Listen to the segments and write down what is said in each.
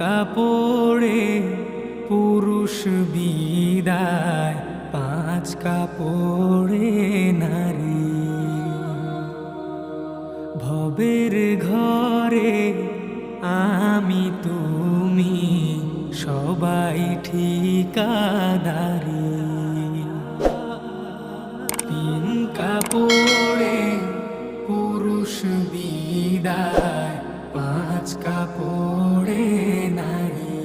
কাপড়ে পুরুষ বিদায়, পাঁচ কাপড়ে নারী। ভবের ঘরে আমি তুমি সবাই ঠিকাদারি। তিন কাপড়ে পুরুষ বিদায়, পাঁচ কাপড়ে নারী।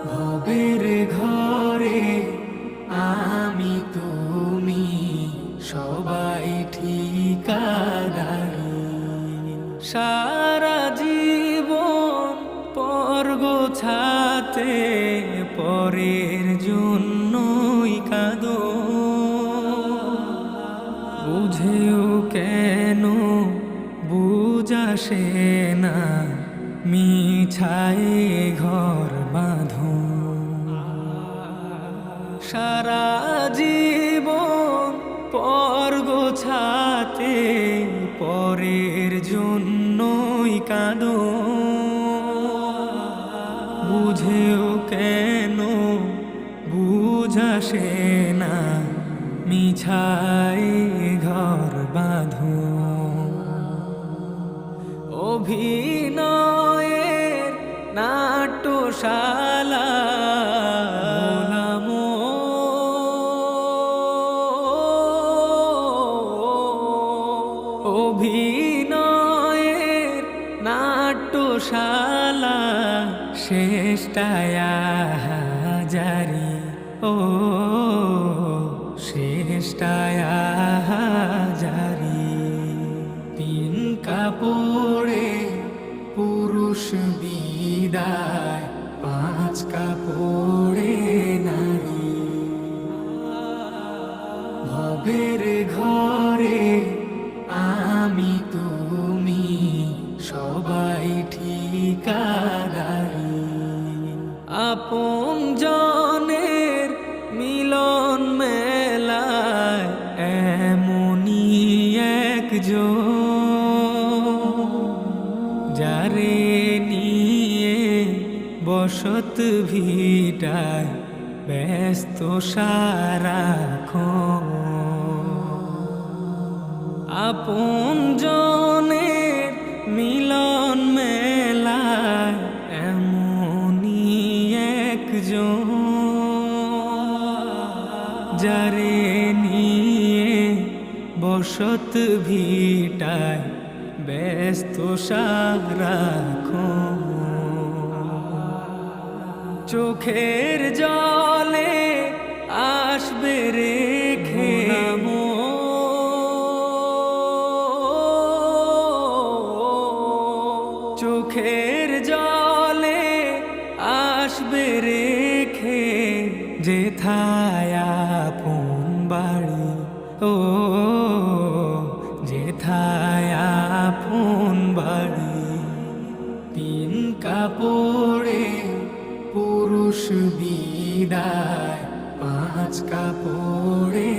ভবের ঘরে আমি তুমি সবাই ঠিকাদারি। সারা জীবন পর গোছাতে পরের জন্যই কাঁদো, বুঝেও কেন বুঝাসে না, মিছায় ঘর বাঁধো। সারা জীবন পর গোছাতে পরের জন্যই কাঁদো, বুঝেও কেন বুঝাসে না, মিছায় ঘর বাঁধো। অভিনয়ের নাট্যশালা অভিনয়ের নাট্যশালা শেষটায় হাজারি। ও শেষটায় হাজারি। তিন কাপড়ে পুরুষ বিদায়, পাঁচ কাপড়ে নারী। ভবের ঘরে আমি তুমি সবাই ঠিকাদারি। আপন জনের মিলন মেলায় এমনই একজন, যারে নিয়ে বসত ভিটায় ব্যস্ত সারাক্ষণ। আপন জনের মিলন মেলায় এমনই একজন, যারে নিয়ে বসত ভিটায় ব্যস্ত সারাক্ষণ। চোখের জলে আসবে রেখে চোখের জলে আসবে রেখে, যেথায় আপন বাড়ি। ও যেথায় আপন বাড়ি। তিন কাপড়ে পুরুষ বিদায়, পাঁচ কাপড়ে